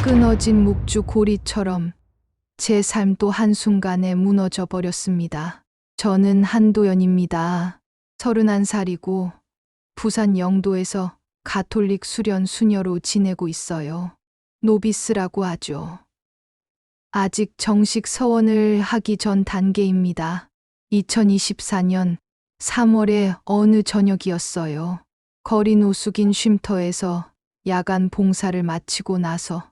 끊어진 묵주 고리처럼 제 삶도 한순간에 무너져 버렸습니다. 저는 한도연입니다. 31살이고 부산 영도에서 가톨릭 수련 수녀로 지내고 있어요. 노비스라고 하죠. 아직 정식 서원을 하기 전 단계입니다. 2024년 3월의 어느 저녁이었어요. 거리 노숙인 쉼터에서 야간 봉사를 마치고 나서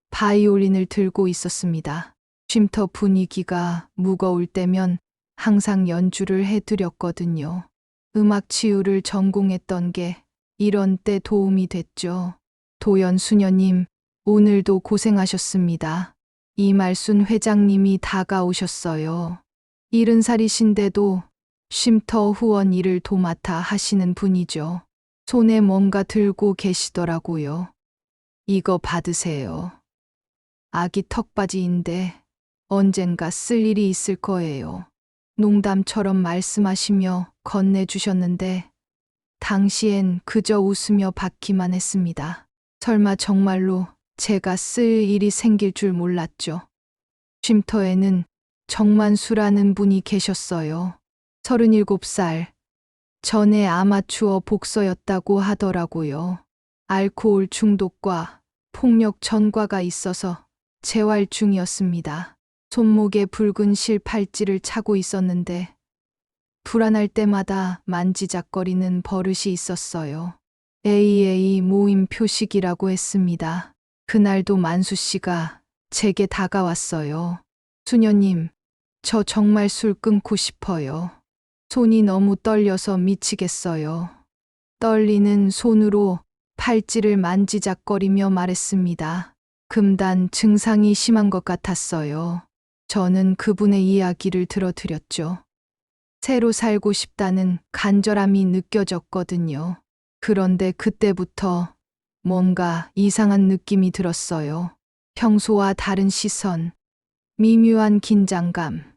바이올린을 들고 있었습니다. 쉼터 분위기가 무거울 때면 항상 연주를 해드렸거든요. 음악 치유를 전공했던 게 이런 때 도움이 됐죠. 도연 수녀님, 오늘도 고생하셨습니다. 이말순 회장님이 다가오셨어요. 70살이신데도 쉼터 후원 일을 도맡아 하시는 분이죠. 손에 뭔가 들고 계시더라고요. 이거 받으세요. 아기 턱받이인데 언젠가 쓸 일이 있을 거예요. 농담처럼 말씀하시며 건네주셨는데 당시엔 그저 웃으며 받기만 했습니다. 설마 정말로 제가 쓸 일이 생길 줄 몰랐죠. 쉼터에는 정만수라는 분이 계셨어요. 37살. 전에 아마추어 복서였다고 하더라고요. 알코올 중독과 폭력 전과가 있어서 재활 중이었습니다. 손목에 붉은 실 팔찌를 차고 있었는데 불안할 때마다 만지작거리는 버릇이 있었어요. AA 모임 표식이라고 했습니다. 그날도 만수 씨가 제게 다가왔어요. 수녀님, 저 정말 술 끊고 싶어요. 손이 너무 떨려서 미치겠어요. 떨리는 손으로 팔찌를 만지작거리며 말했습니다. 금단 증상이 심한 것 같았어요. 저는 그분의 이야기를 들어드렸죠. 새로 살고 싶다는 간절함이 느껴졌거든요. 그런데 그때부터 뭔가 이상한 느낌이 들었어요. 평소와 다른 시선, 미묘한 긴장감.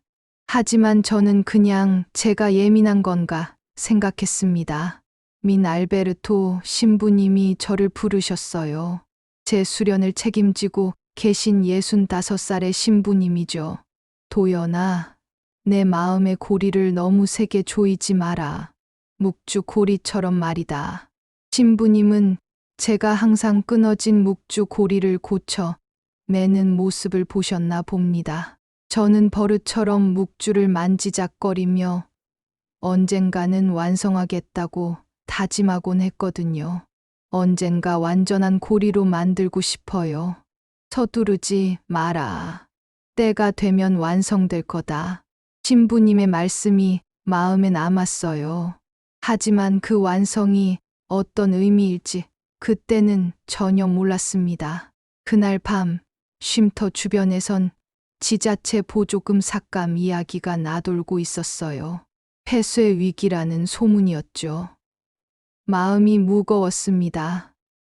하지만 저는 그냥 제가 예민한 건가 생각했습니다. 민 알베르토 신부님이 저를 부르셨어요. 제 수련을 책임지고 계신 65살의 신부님이죠. 도연아, 내 마음의 고리를 너무 세게 조이지 마라. 묵주 고리처럼 말이다. 신부님은 제가 항상 끊어진 묵주 고리를 고쳐 매는 모습을 보셨나 봅니다. 저는 버릇처럼 묵주를 만지작거리며 언젠가는 완성하겠다고 다짐하곤 했거든요. 언젠가 완전한 고리로 만들고 싶어요. 서두르지 마라. 때가 되면 완성될 거다. 신부님의 말씀이 마음에 남았어요. 하지만 그 완성이 어떤 의미일지 그때는 전혀 몰랐습니다. 그날 밤 쉼터 주변에선 지자체 보조금 삭감 이야기가 나돌고 있었어요. 폐쇄 위기라는 소문이었죠. 마음이 무거웠습니다.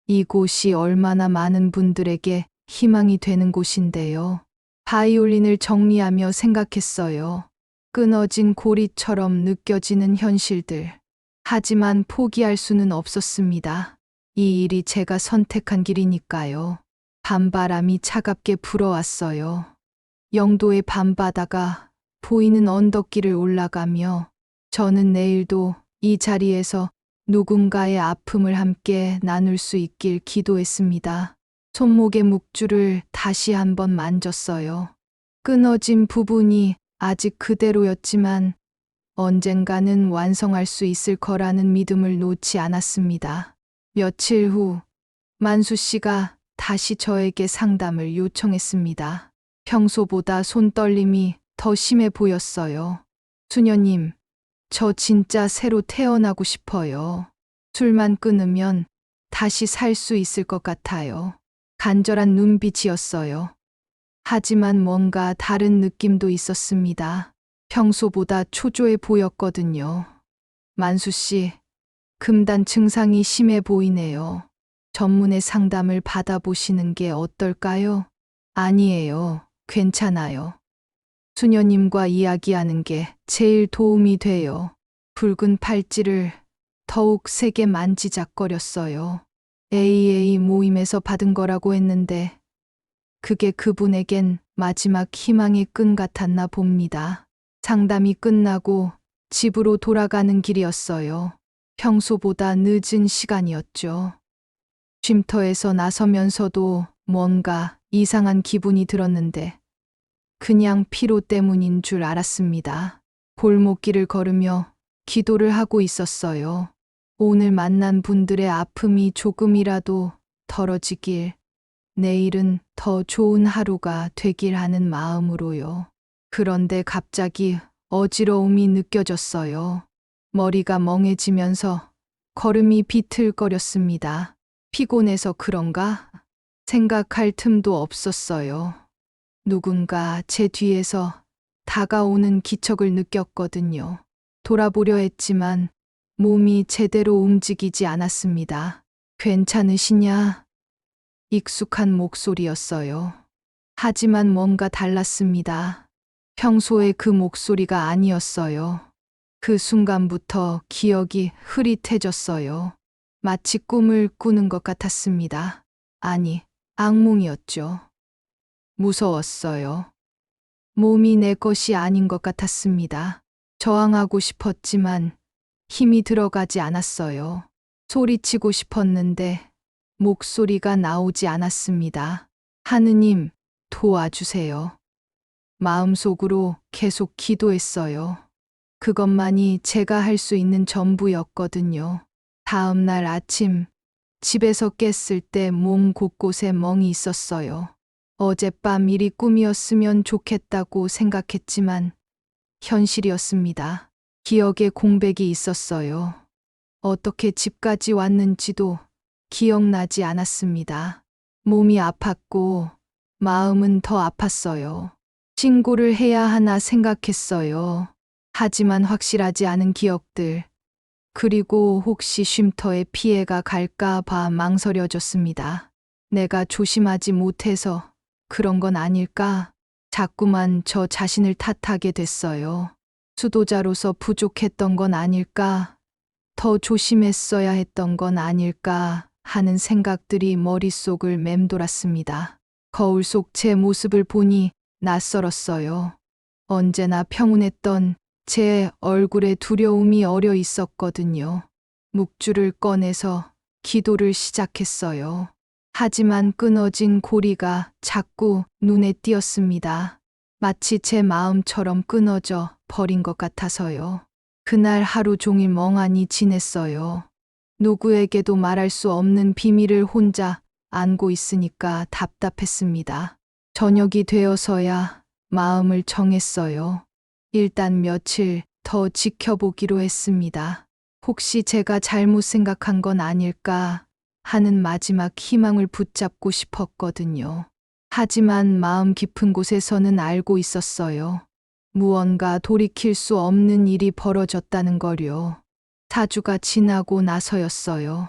이곳이 얼마나 많은 분들에게 희망이 되는 곳인데요. 바이올린을 정리하며 생각했어요. 끊어진 고리처럼 느껴지는 현실들. 하지만 포기할 수는 없었습니다. 이 일이 제가 선택한 길이니까요. 밤바람이 차갑게 불어왔어요. 영도의 밤바다가 보이는 언덕길을 올라가며 저는 내일도 이 자리에서 누군가의 아픔을 함께 나눌 수 있길 기도했습니다. 손목의 묵주를 다시 한번 만졌어요. 끊어진 부분이 아직 그대로였지만 언젠가는 완성할 수 있을 거라는 믿음을 놓지 않았습니다. 며칠 후 만수 씨가 다시 저에게 상담을 요청했습니다. 평소보다 손떨림이 더 심해 보였어요. 수녀님, 저 진짜 새로 태어나고 싶어요. 술만 끊으면 다시 살 수 있을 것 같아요. 간절한 눈빛이었어요. 하지만 뭔가 다른 느낌도 있었습니다. 평소보다 초조해 보였거든요. 만수 씨, 금단 증상이 심해 보이네요. 전문의 상담을 받아보시는 게 어떨까요? 아니에요. 괜찮아요. 수녀님과 이야기하는 게 제일 도움이 돼요. 붉은 팔찌를 더욱 세게 만지작거렸어요. AA 모임에서 받은 거라고 했는데 그게 그분에겐 마지막 희망의 끈 같았나 봅니다. 상담이 끝나고 집으로 돌아가는 길이었어요. 평소보다 늦은 시간이었죠. 쉼터에서 나서면서도 뭔가 이상한 기분이 들었는데 그냥 피로 때문인 줄 알았습니다. 골목길을 걸으며 기도를 하고 있었어요. 오늘 만난 분들의 아픔이 조금이라도 덜어지길, 내일은 더 좋은 하루가 되길 하는 마음으로요. 그런데 갑자기 어지러움이 느껴졌어요. 머리가 멍해지면서 걸음이 비틀거렸습니다. 피곤해서 그런가? 생각할 틈도 없었어요. 누군가 제 뒤에서 다가오는 기척을 느꼈거든요. 돌아보려 했지만 몸이 제대로 움직이지 않았습니다. 괜찮으시냐? 익숙한 목소리였어요. 하지만 뭔가 달랐습니다. 평소의 그 목소리가 아니었어요. 그 순간부터 기억이 흐릿해졌어요. 마치 꿈을 꾸는 것 같았습니다. 아니, 악몽이었죠. 무서웠어요. 몸이 내 것이 아닌 것 같았습니다. 저항하고 싶었지만 힘이 들어가지 않았어요. 소리치고 싶었는데 목소리가 나오지 않았습니다. 하느님, 도와주세요. 마음속으로 계속 기도했어요. 그것만이 제가 할 수 있는 전부였거든요. 다음 날 아침, 집에서 깼을 때 몸 곳곳에 멍이 있었어요. 어젯밤 일이 꿈이었으면 좋겠다고 생각했지만 현실이었습니다. 기억에 공백이 있었어요. 어떻게 집까지 왔는지도 기억나지 않았습니다. 몸이 아팠고 마음은 더 아팠어요. 신고를 해야 하나 생각했어요. 하지만 확실하지 않은 기억들, 그리고 혹시 쉼터에 피해가 갈까 봐 망설여졌습니다. 내가 조심하지 못해서 그런 건 아닐까? 자꾸만 저 자신을 탓하게 됐어요. 수도자로서 부족했던 건 아닐까? 더 조심했어야 했던 건 아닐까 하는 생각들이 머릿속을 맴돌았습니다. 거울 속 제 모습을 보니 낯설었어요. 언제나 평온했던 제 얼굴에 두려움이 어려 있었거든요. 묵주를 꺼내서 기도를 시작했어요. 하지만 끊어진 고리가 자꾸 눈에 띄었습니다. 마치 제 마음처럼 끊어져 버린 것 같아서요. 그날 하루 종일 멍하니 지냈어요. 누구에게도 말할 수 없는 비밀을 혼자 안고 있으니까 답답했습니다. 저녁이 되어서야 마음을 정했어요. 일단 며칠 더 지켜보기로 했습니다. 혹시 제가 잘못 생각한 건 아닐까 하는 마지막 희망을 붙잡고 싶었거든요. 하지만 마음 깊은 곳에서는 알고 있었어요. 무언가 돌이킬 수 없는 일이 벌어졌다는 걸요. 4주가 지나고 나서였어요.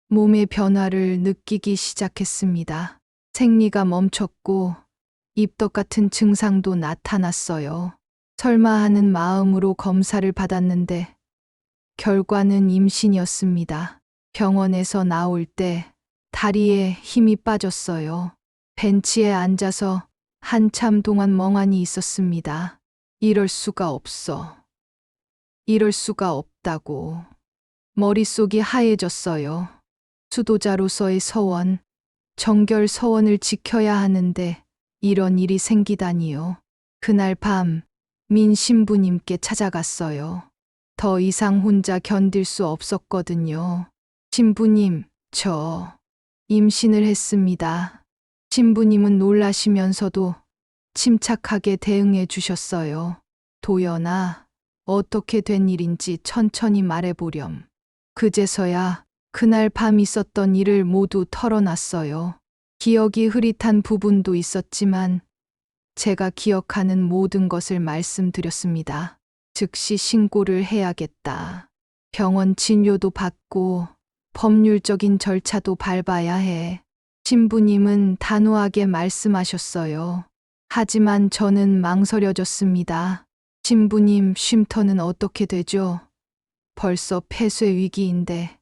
몸의 변화를 느끼기 시작했습니다. 생리가 멈췄고 입덧 같은 증상도 나타났어요. 설마 하는 마음으로 검사를 받았는데 결과는 임신이었습니다. 병원에서 나올 때 다리에 힘이 빠졌어요. 벤치에 앉아서 한참 동안 멍하니 있었습니다. 이럴 수가 없어. 이럴 수가 없다고. 머릿속이 하얘졌어요. 수도자로서의 서원, 정결 서원을 지켜야 하는데 이런 일이 생기다니요. 그날 밤 민 신부님께 찾아갔어요. 더 이상 혼자 견딜 수 없었거든요. 신부님, 저 임신을 했습니다. 신부님은 놀라시면서도 침착하게 대응해 주셨어요. 도연아, 어떻게 된 일인지 천천히 말해보렴. 그제서야 그날 밤 있었던 일을 모두 털어놨어요. 기억이 흐릿한 부분도 있었지만 제가 기억하는 모든 것을 말씀드렸습니다. 즉시 신고를 해야겠다. 병원 진료도 받고 법률적인 절차도 밟아야 해. 신부님은 단호하게 말씀하셨어요. 하지만 저는 망설여졌습니다. 신부님, 쉼터는 어떻게 되죠? 벌써 폐쇄 위기인데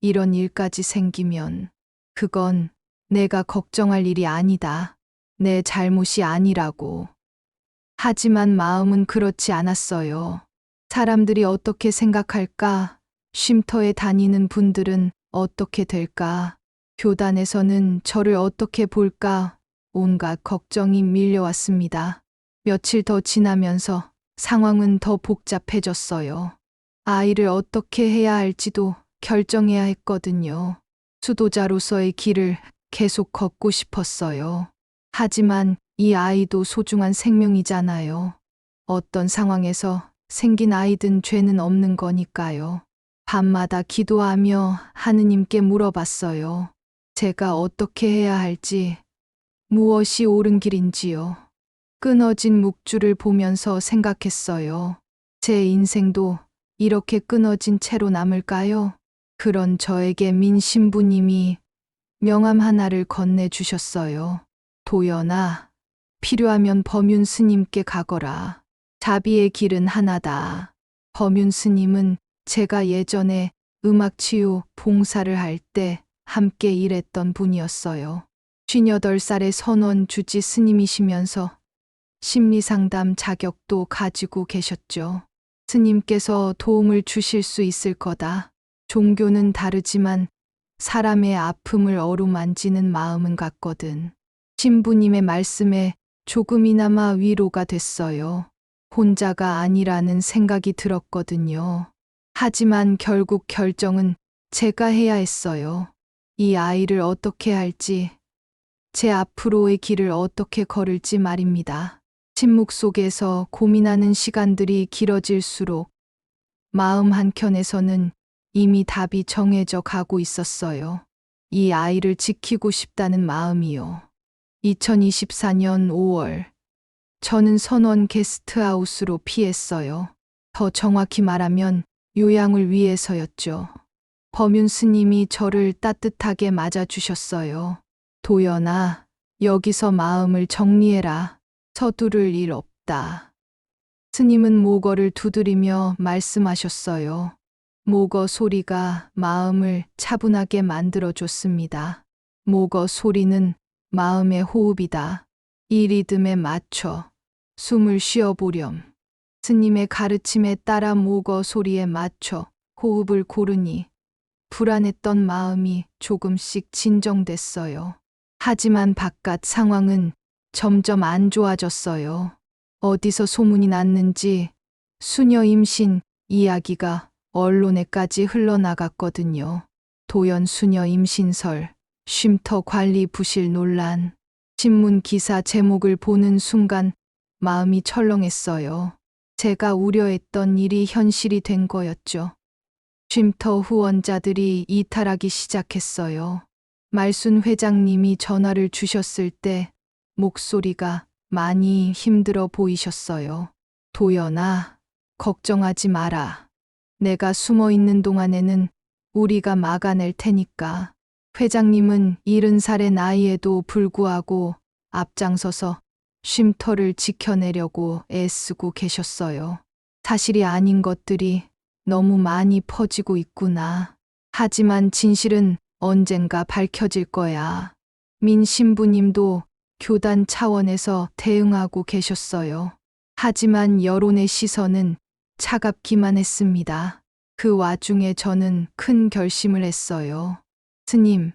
이런 일까지 생기면 그건 내가 걱정할 일이 아니다. 내 잘못이 아니라고. 하지만 마음은 그렇지 않았어요. 사람들이 어떻게 생각할까? 쉼터에 다니는 분들은 어떻게 될까? 교단에서는 저를 어떻게 볼까? 온갖 걱정이 밀려왔습니다. 며칠 더 지나면서 상황은 더 복잡해졌어요. 아이를 어떻게 해야 할지도 결정해야 했거든요. 수도자로서의 길을 계속 걷고 싶었어요. 하지만 이 아이도 소중한 생명이잖아요. 어떤 상황에서 생긴 아이든 죄는 없는 거니까요. 밤마다 기도하며 하느님께 물어봤어요. 제가 어떻게 해야 할지, 무엇이 옳은 길인지요. 끊어진 묵주를 보면서 생각했어요. 제 인생도 이렇게 끊어진 채로 남을까요? 그런 저에게 민 신부님이 명함 하나를 건네주셨어요. 도연아, 필요하면 범윤 스님께 가거라. 자비의 길은 하나다. 범윤 스님은 제가 예전에 음악치유 봉사를 할 때 함께 일했던 분이었어요. 58살의 선원 주지 스님이시면서 심리상담 자격도 가지고 계셨죠. 스님께서 도움을 주실 수 있을 거다. 종교는 다르지만 사람의 아픔을 어루만지는 마음은 같거든. 신부님의 말씀에 조금이나마 위로가 됐어요. 혼자가 아니라는 생각이 들었거든요. 하지만 결국 결정은 제가 해야 했어요. 이 아이를 어떻게 할지, 제 앞으로의 길을 어떻게 걸을지 말입니다. 침묵 속에서 고민하는 시간들이 길어질수록 마음 한켠에서는 이미 답이 정해져 가고 있었어요. 이 아이를 지키고 싶다는 마음이요. 2024년 5월, 저는 선원 게스트하우스로 피했어요. 더 정확히 말하면 요양을 위해서였죠. 범윤 스님이 저를 따뜻하게 맞아주셨어요. 도연아, 여기서 마음을 정리해라. 서두를 일 없다. 스님은 모거를 두드리며 말씀하셨어요. 모거 소리가 마음을 차분하게 만들어줬습니다. 모거 소리는 마음의 호흡이다. 이 리듬에 맞춰 숨을 쉬어보렴. 스님의 가르침에 따라 모거 소리에 맞춰 호흡을 고르니 불안했던 마음이 조금씩 진정됐어요. 하지만 바깥 상황은 점점 안 좋아졌어요. 어디서 소문이 났는지 수녀 임신 이야기가 언론에까지 흘러나갔거든요. 도연 수녀 임신설, 쉼터 관리 부실 논란, 신문 기사 제목을 보는 순간 마음이 철렁했어요. 제가 우려했던 일이 현실이 된 거였죠. 쉼터 후원자들이 이탈하기 시작했어요. 말순 회장님이 전화를 주셨을 때 목소리가 많이 힘들어 보이셨어요. 도연아, 걱정하지 마라. 내가 숨어 있는 동안에는 우리가 막아낼 테니까. 회장님은 70살의 나이에도 불구하고 앞장서서 쉼터를 지켜내려고 애쓰고 계셨어요. 사실이 아닌 것들이 너무 많이 퍼지고 있구나. 하지만 진실은 언젠가 밝혀질 거야. 민 신부님도 교단 차원에서 대응하고 계셨어요. 하지만 여론의 시선은 차갑기만 했습니다. 그 와중에 저는 큰 결심을 했어요. 스님,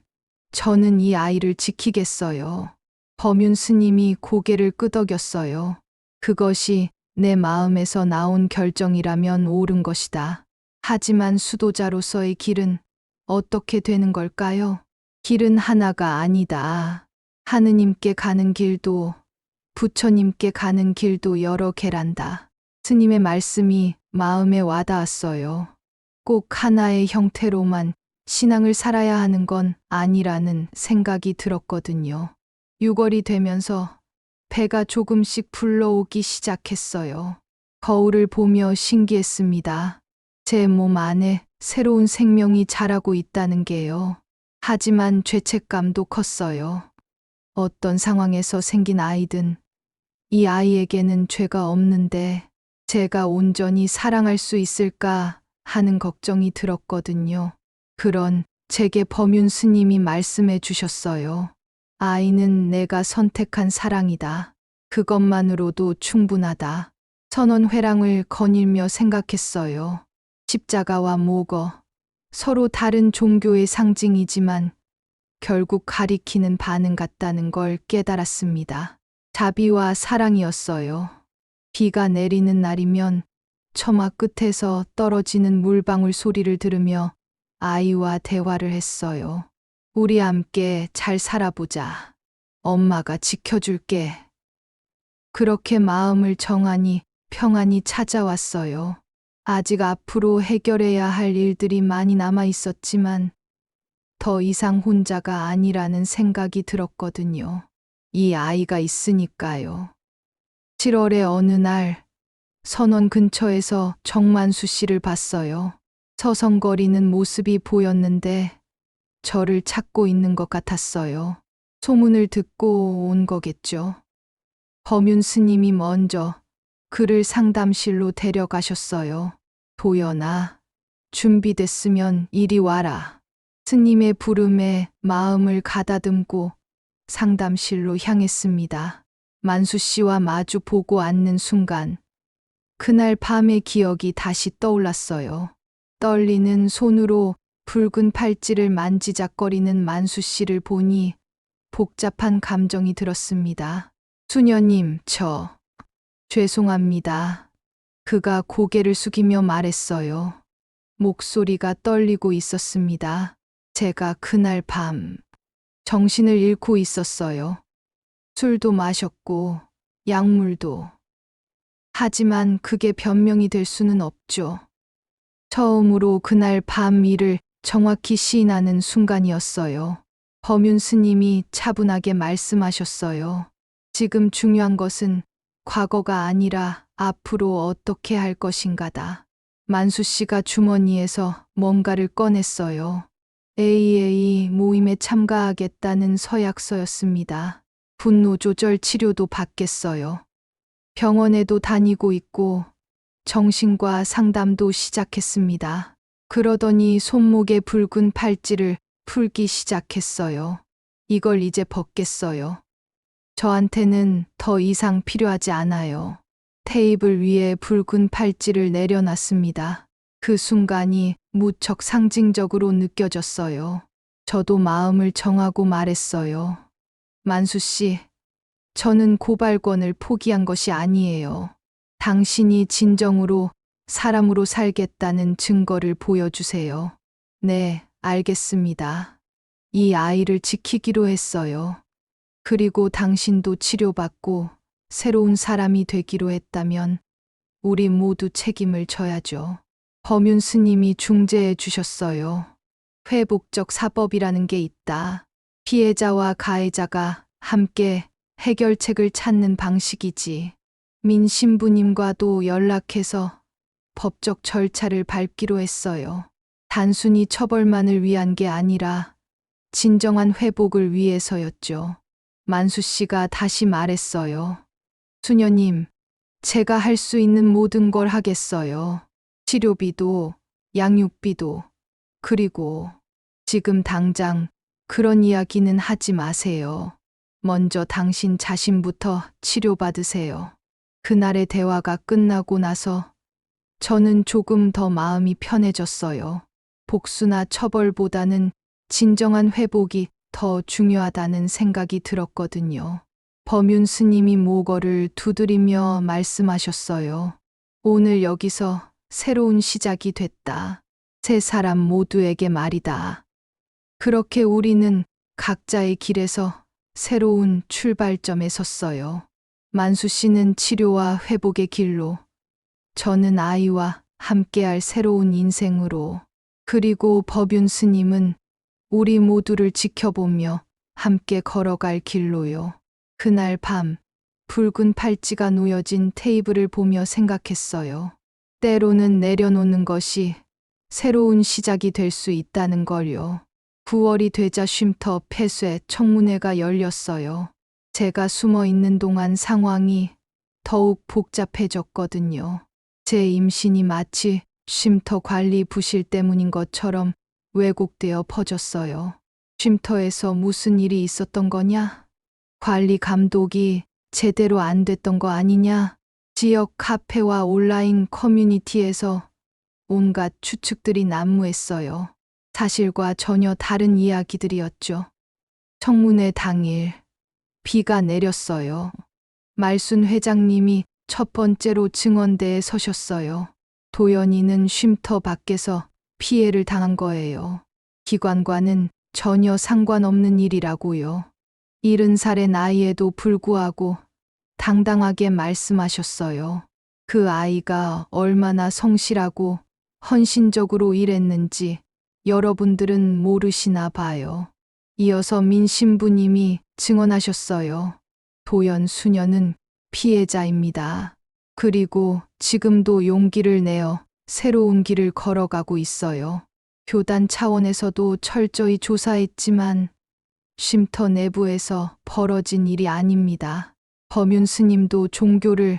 저는 이 아이를 지키겠어요. 범윤 스님이 고개를 끄덕였어요. 그것이 내 마음에서 나온 결정이라면 옳은 것이다. 하지만 수도자로서의 길은 어떻게 되는 걸까요? 길은 하나가 아니다. 하느님께 가는 길도 부처님께 가는 길도 여러 개란다. 스님의 말씀이 마음에 와닿았어요. 꼭 하나의 형태로만 신앙을 살아야 하는 건 아니라는 생각이 들었거든요. 6월이 되면서 배가 조금씩 불러오기 시작했어요. 거울을 보며 신기했습니다. 제 몸 안에 새로운 생명이 자라고 있다는 게요. 하지만 죄책감도 컸어요. 어떤 상황에서 생긴 아이든 이 아이에게는 죄가 없는데 제가 온전히 사랑할 수 있을까 하는 걱정이 들었거든요. 그런 제게 범윤 스님이 말씀해 주셨어요. 아이는 내가 선택한 사랑이다. 그것만으로도 충분하다. 선원회랑을 거닐며 생각했어요. 십자가와 목어, 서로 다른 종교의 상징이지만 결국 가리키는 바는 같다는 걸 깨달았습니다. 자비와 사랑이었어요. 비가 내리는 날이면 처마 끝에서 떨어지는 물방울 소리를 들으며 아이와 대화를 했어요. 우리 함께 잘 살아보자. 엄마가 지켜줄게. 그렇게 마음을 정하니 평안이 찾아왔어요. 아직 앞으로 해결해야 할 일들이 많이 남아 있었지만 더 이상 혼자가 아니라는 생각이 들었거든요. 이 아이가 있으니까요. 7월의 어느 날 선원 근처에서 정만수 씨를 봤어요. 서성거리는 모습이 보였는데 저를 찾고 있는 것 같았어요. 소문을 듣고 온 거겠죠. 범윤 스님이 먼저 그를 상담실로 데려가셨어요. 도연아, 준비됐으면 이리 와라. 스님의 부름에 마음을 가다듬고 상담실로 향했습니다. 만수 씨와 마주 보고 앉는 순간 그날 밤의 기억이 다시 떠올랐어요. 떨리는 손으로 붉은 팔찌를 만지작거리는 만수 씨를 보니 복잡한 감정이 들었습니다. 수녀님, 저 죄송합니다. 그가 고개를 숙이며 말했어요. 목소리가 떨리고 있었습니다. 제가 그날 밤 정신을 잃고 있었어요. 술도 마셨고 약물도. 하지만 그게 변명이 될 수는 없죠. 처음으로 그날 밤 일을 정확히 시인하는 순간이었어요. 범윤 스님이 차분하게 말씀하셨어요. 지금 중요한 것은 과거가 아니라 앞으로 어떻게 할 것인가다. 만수 씨가 주머니에서 뭔가를 꺼냈어요. AA 모임에 참가하겠다는 서약서였습니다. 분노 조절 치료도 받겠어요. 병원에도 다니고 있고 정신과 상담도 시작했습니다. 그러더니 손목에 붉은 팔찌를 풀기 시작했어요. 이걸 이제 벗겠어요. 저한테는 더 이상 필요하지 않아요. 테이블 위에 붉은 팔찌를 내려놨습니다. 그 순간이 무척 상징적으로 느껴졌어요. 저도 마음을 정하고 말했어요. 만수 씨, 저는 고발권을 포기한 것이 아니에요. 당신이 진정으로 사람으로 살겠다는 증거를 보여주세요. 네, 알겠습니다. 이 아이를 지키기로 했어요. 그리고 당신도 치료받고 새로운 사람이 되기로 했다면 우리 모두 책임을 져야죠. 범윤 스님이 중재해 주셨어요. 회복적 사법이라는 게 있다. 피해자와 가해자가 함께 해결책을 찾는 방식이지. 민 신부님과도 연락해서 법적 절차를 밟기로 했어요. 단순히 처벌만을 위한 게 아니라 진정한 회복을 위해서였죠. 만수 씨가 다시 말했어요. 수녀님, 제가 할 수 있는 모든 걸 하겠어요. 치료비도, 양육비도, 그리고 지금 당장 그런 이야기는 하지 마세요. 먼저 당신 자신부터 치료받으세요. 그날의 대화가 끝나고 나서 저는 조금 더 마음이 편해졌어요. 복수나 처벌보다는 진정한 회복이 더 중요하다는 생각이 들었거든요. 범윤 스님이 모거를 두드리며 말씀하셨어요. 오늘 여기서 새로운 시작이 됐다. 세 사람 모두에게 말이다. 그렇게 우리는 각자의 길에서 새로운 출발점에 섰어요. 만수 씨는 치료와 회복의 길로, 저는 아이와 함께할 새로운 인생으로, 그리고 법윤 스님은 우리 모두를 지켜보며 함께 걸어갈 길로요. 그날 밤 붉은 팔찌가 놓여진 테이블을 보며 생각했어요. 때로는 내려놓는 것이 새로운 시작이 될 수 있다는 걸요. 9월이 되자 쉼터 폐쇄 청문회가 열렸어요. 제가 숨어 있는 동안 상황이 더욱 복잡해졌거든요. 제 임신이 마치 쉼터 관리 부실 때문인 것처럼 왜곡되어 퍼졌어요. 쉼터에서 무슨 일이 있었던 거냐? 관리 감독이 제대로 안 됐던 거 아니냐? 지역 카페와 온라인 커뮤니티에서 온갖 추측들이 난무했어요. 사실과 전혀 다른 이야기들이었죠. 청문회 당일 비가 내렸어요. 말순 회장님이 첫 번째로 증언대에 서셨어요. 도연이는 쉼터 밖에서 피해를 당한 거예요. 기관과는 전혀 상관없는 일이라고요. 70살의 나이에도 불구하고 당당하게 말씀하셨어요. 그 아이가 얼마나 성실하고 헌신적으로 일했는지 여러분들은 모르시나 봐요. 이어서 민 신부님이 증언하셨어요. 도연 수녀는 피해자입니다. 그리고 지금도 용기를 내어 새로운 길을 걸어가고 있어요. 교단 차원에서도 철저히 조사했지만 쉼터 내부에서 벌어진 일이 아닙니다. 범윤 스님도 종교를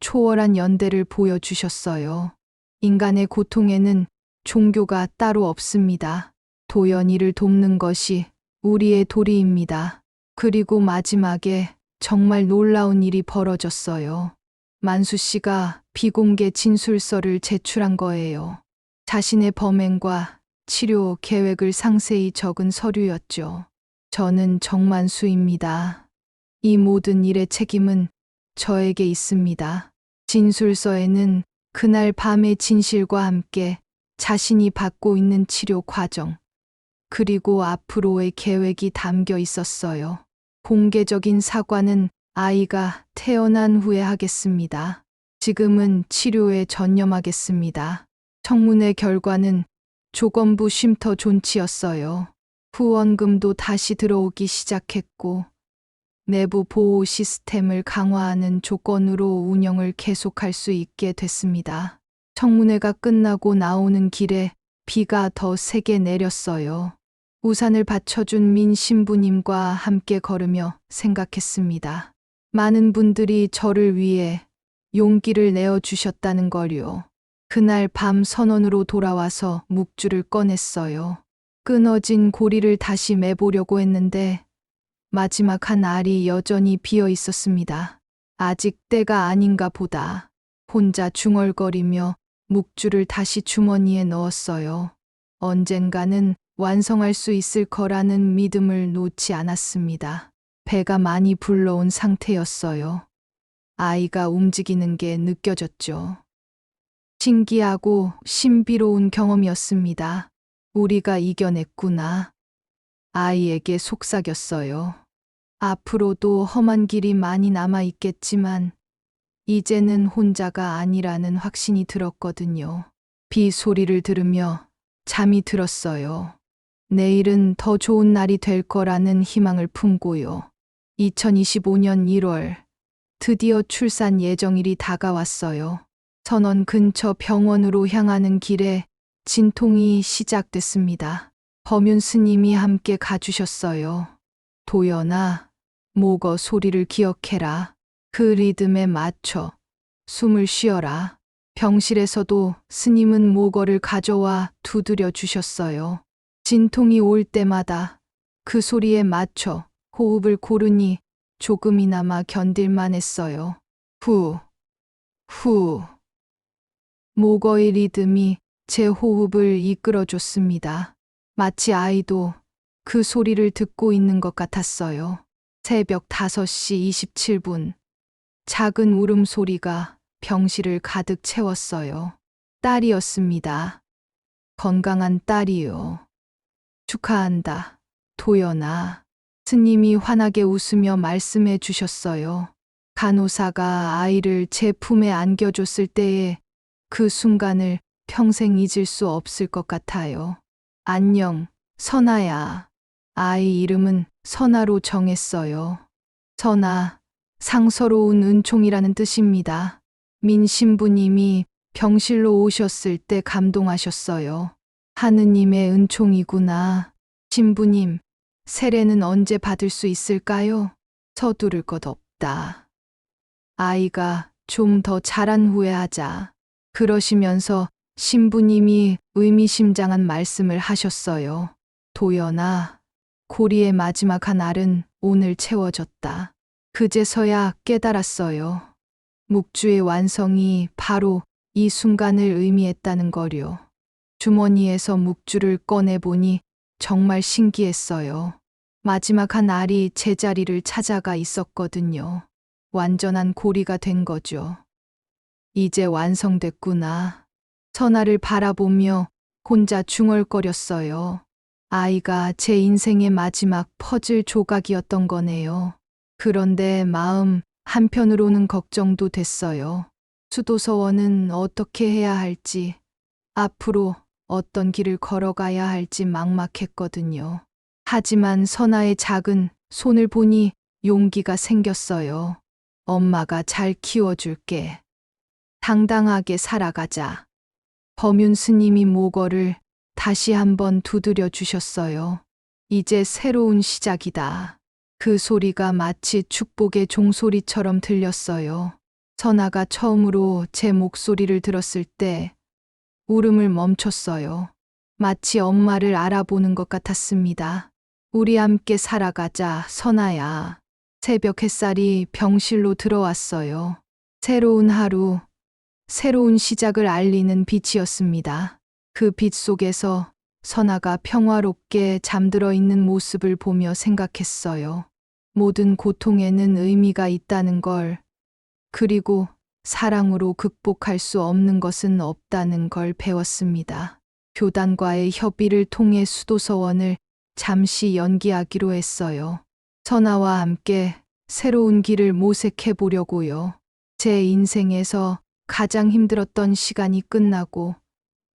초월한 연대를 보여주셨어요. 인간의 고통에는 종교가 따로 없습니다. 도연이를 돕는 것이 우리의 도리입니다. 그리고 마지막에 정말 놀라운 일이 벌어졌어요. 만수 씨가 비공개 진술서를 제출한 거예요. 자신의 범행과 치료 계획을 상세히 적은 서류였죠. 저는 정만수입니다. 이 모든 일의 책임은 저에게 있습니다. 진술서에는 그날 밤의 진실과 함께 자신이 받고 있는 치료 과정, 그리고 앞으로의 계획이 담겨 있었어요. 공개적인 사과는 아이가 태어난 후에 하겠습니다. 지금은 치료에 전념하겠습니다. 청문회 결과는 조건부 쉼터 존치였어요. 후원금도 다시 들어오기 시작했고 내부 보호 시스템을 강화하는 조건으로 운영을 계속할 수 있게 됐습니다. 청문회가 끝나고 나오는 길에 비가 더 세게 내렸어요. 우산을 받쳐준 민 신부님과 함께 걸으며 생각했습니다. 많은 분들이 저를 위해 용기를 내어주셨다는 걸요. 그날 밤 선원으로 돌아와서 묵주를 꺼냈어요. 끊어진 고리를 다시 매보려고 했는데 마지막 한 알이 여전히 비어 있었습니다. 아직 때가 아닌가 보다. 혼자 중얼거리며 묵주를 다시 주머니에 넣었어요. 언젠가는 완성할 수 있을 거라는 믿음을 놓지 않았습니다. 배가 많이 불러온 상태였어요. 아이가 움직이는 게 느껴졌죠. 신기하고 신비로운 경험이었습니다. 우리가 이겨냈구나. 아이에게 속삭였어요. 앞으로도 험한 길이 많이 남아 있겠지만 이제는 혼자가 아니라는 확신이 들었거든요. 비 소리를 들으며 잠이 들었어요. 내일은 더 좋은 날이 될 거라는 희망을 품고요. 2025년 1월 드디어 출산 예정일이 다가왔어요. 선원 근처 병원으로 향하는 길에 진통이 시작됐습니다. 범윤 스님이 함께 가주셨어요. 도연아, 모거 소리를 기억해라. 그 리듬에 맞춰 숨을 쉬어라. 병실에서도 스님은 모거를 가져와 두드려 주셨어요. 진통이 올 때마다 그 소리에 맞춰 호흡을 고르니 조금이나마 견딜만 했어요. 후, 후. 모거의 리듬이 제 호흡을 이끌어줬습니다. 마치 아이도 그 소리를 듣고 있는 것 같았어요. 새벽 5시 27분. 작은 울음소리가 병실을 가득 채웠어요. 딸이었습니다. 건강한 딸이요. 축하한다, 도연아. 스님이 환하게 웃으며 말씀해 주셨어요. 간호사가 아이를 제 품에 안겨줬을 때의 그 순간을 평생 잊을 수 없을 것 같아요. 안녕, 선아야. 아이 이름은 선아로 정했어요. 선아, 상서로운 은총이라는 뜻입니다. 민 신부님이 병실로 오셨을 때 감동하셨어요. 하느님의 은총이구나. 신부님, 세례는 언제 받을 수 있을까요? 서두를 것 없다. 아이가 좀 더 자란 후에 하자. 그러시면서 신부님이 의미심장한 말씀을 하셨어요. 도연아, 고리의 마지막 한 알은 오늘 채워졌다. 그제서야 깨달았어요. 묵주의 완성이 바로 이 순간을 의미했다는 거요. 주머니에서 묵주를 꺼내보니 정말 신기했어요. 마지막 한 알이 제자리를 찾아가 있었거든요. 완전한 고리가 된 거죠. 이제 완성됐구나. 선아를 바라보며 혼자 중얼거렸어요. 아이가 제 인생의 마지막 퍼즐 조각이었던 거네요. 그런데 마음 한편으로는 걱정도 됐어요. 수도서원은 어떻게 해야 할지, 앞으로 어떤 길을 걸어가야 할지 막막했거든요. 하지만 선아의 작은 손을 보니 용기가 생겼어요. 엄마가 잘 키워줄게. 당당하게 살아가자. 법윤 스님이 모거를 다시 한번 두드려 주셨어요. 이제 새로운 시작이다. 그 소리가 마치 축복의 종소리처럼 들렸어요. 선아가 처음으로 제 목소리를 들었을 때 울음을 멈췄어요. 마치 엄마를 알아보는 것 같았습니다. 우리 함께 살아가자, 선아야. 새벽 햇살이 병실로 들어왔어요. 새로운 하루, 새로운 시작을 알리는 빛이었습니다. 그 빛 속에서 선아가 평화롭게 잠들어 있는 모습을 보며 생각했어요. 모든 고통에는 의미가 있다는 걸, 그리고 사랑으로 극복할 수 없는 것은 없다는 걸 배웠습니다. 교단과의 협의를 통해 수도서원을 잠시 연기하기로 했어요. 선아와 함께 새로운 길을 모색해 보려고요. 제 인생에서 가장 힘들었던 시간이 끝나고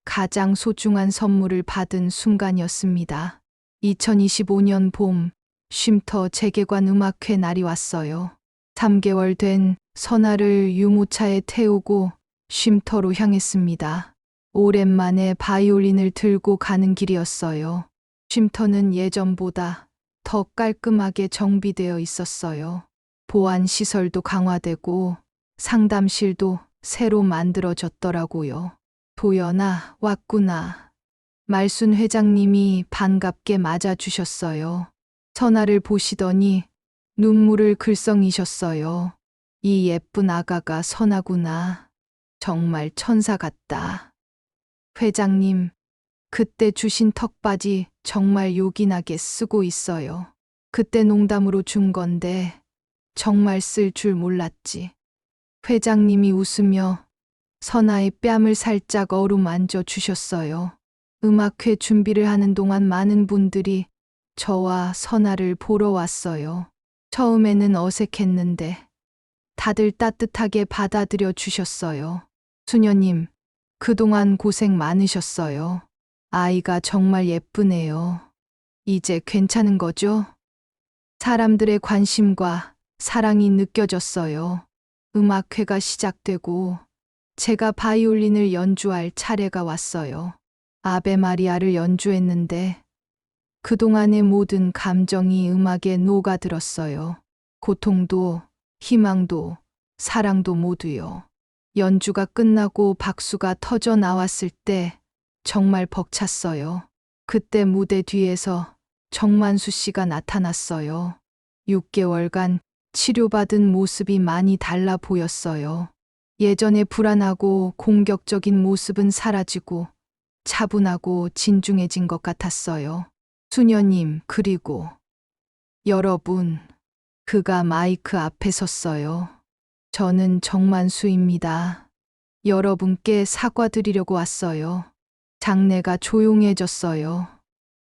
가장 소중한 선물을 받은 순간이었습니다. 2025년 봄, 쉼터 재개관 음악회 날이 왔어요. 3개월 된 선아를 유모차에 태우고 쉼터로 향했습니다. 오랜만에 바이올린을 들고 가는 길이었어요. 쉼터는 예전보다 더 깔끔하게 정비되어 있었어요. 보안 시설도 강화되고 상담실도 새로 만들어졌더라고요. 도연아, 왔구나. 말순 회장님이 반갑게 맞아주셨어요. 선아를 보시더니 눈물을 글썽이셨어요. 이 예쁜 아가가 선아구나. 정말 천사 같다. 회장님, 그때 주신 턱받이 정말 요긴하게 쓰고 있어요. 그때 농담으로 준 건데 정말 쓸 줄 몰랐지. 회장님이 웃으며 선아의 뺨을 살짝 어루만져 주셨어요. 음악회 준비를 하는 동안 많은 분들이 저와 선아를 보러 왔어요. 처음에는 어색했는데 다들 따뜻하게 받아들여 주셨어요. 수녀님, 그동안 고생 많으셨어요. 아이가 정말 예쁘네요. 이제 괜찮은 거죠? 사람들의 관심과 사랑이 느껴졌어요. 음악회가 시작되고 제가 바이올린을 연주할 차례가 왔어요. 아베 마리아를 연주했는데 그동안의 모든 감정이 음악에 녹아들었어요. 고통도, 희망도, 사랑도 모두요. 연주가 끝나고 박수가 터져 나왔을 때 정말 벅찼어요. 그때 무대 뒤에서 정만수 씨가 나타났어요. 6개월간 치료받은 모습이 많이 달라 보였어요. 예전에 불안하고 공격적인 모습은 사라지고 차분하고 진중해진 것 같았어요. 수녀님, 그리고 여러분, 그가 마이크 앞에 섰어요. 저는 정만수입니다. 여러분께 사과드리려고 왔어요. 장내가 조용해졌어요.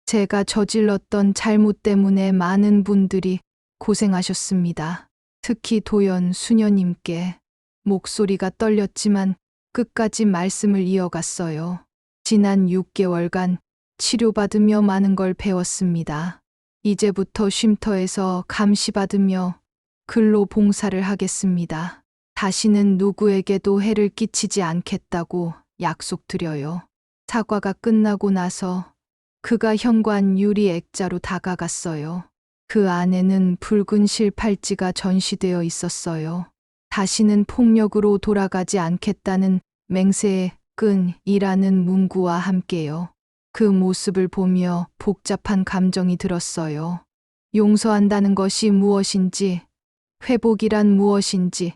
제가 저질렀던 잘못 때문에 많은 분들이 고생하셨습니다. 특히 도연 수녀님께. 목소리가 떨렸지만 끝까지 말씀을 이어갔어요. 지난 6개월간 치료받으며 많은 걸 배웠습니다. 이제부터 쉼터에서 감시받으며 근로 봉사를 하겠습니다. 다시는 누구에게도 해를 끼치지 않겠다고 약속드려요. 사과가 끝나고 나서 그가 현관 유리 액자로 다가갔어요. 그 안에는 붉은 실팔찌가 전시되어 있었어요. 다시는 폭력으로 돌아가지 않겠다는 맹세의 끈이라는 문구와 함께요. 그 모습을 보며 복잡한 감정이 들었어요. 용서한다는 것이 무엇인지, 회복이란 무엇인지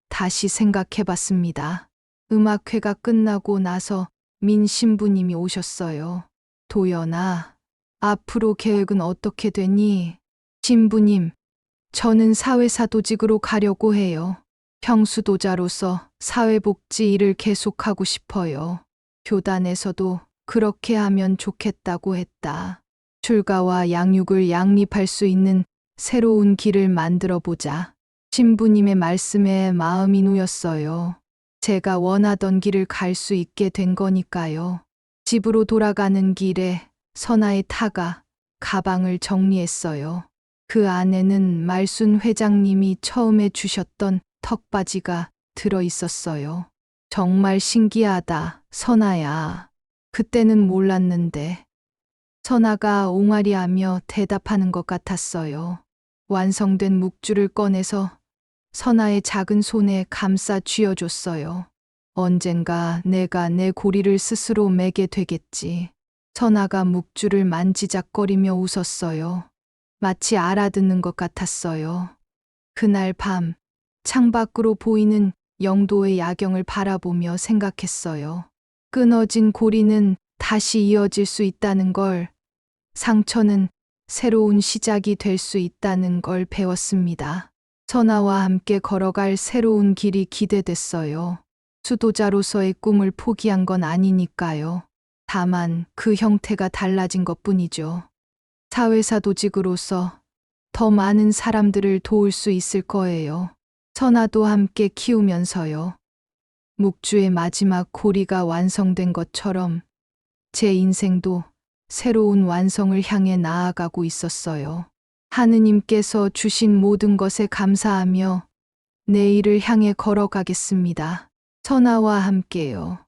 다시 생각해 봤습니다. 음악회가 끝나고 나서 민 신부님이 오셨어요. 도연아, 앞으로 계획은 어떻게 되니? 신부님, 저는 사회사도직으로 가려고 해요. 평수도자로서 사회복지 일을 계속하고 싶어요. 교단에서도 그렇게 하면 좋겠다고 했다. 출가와 양육을 양립할 수 있는 새로운 길을 만들어 보자. 신부님의 말씀에 마음이 놓였어요. 제가 원하던 길을 갈 수 있게 된 거니까요. 집으로 돌아가는 길에 선아의 타가 가방을 정리했어요. 그 안에는 말순 회장님이 처음에 주셨던 턱바지가 들어 있었어요. 정말 신기하다, 선아야. 그때는 몰랐는데. 선아가 옹알이하며 대답하는 것 같았어요. 완성된 묵주를 꺼내서 선아의 작은 손에 감싸 쥐어줬어요. 언젠가 내가 내 고리를 스스로 매게 되겠지. 선아가 묵주를 만지작거리며 웃었어요. 마치 알아듣는 것 같았어요. 그날 밤, 창밖으로 보이는 영도의 야경을 바라보며 생각했어요. 끊어진 고리는 다시 이어질 수 있다는 걸, 상처는 새로운 시작이 될 수 있다는 걸 배웠습니다. 선아와 함께 걸어갈 새로운 길이 기대됐어요. 수도자로서의 꿈을 포기한 건 아니니까요. 다만 그 형태가 달라진 것뿐이죠. 사회사도직으로서 더 많은 사람들을 도울 수 있을 거예요. 선아도 함께 키우면서요. 묵주의 마지막 고리가 완성된 것처럼 제 인생도 새로운 완성을 향해 나아가고 있었어요. 하느님께서 주신 모든 것에 감사하며 내일을 향해 걸어가겠습니다. 선아와 함께요.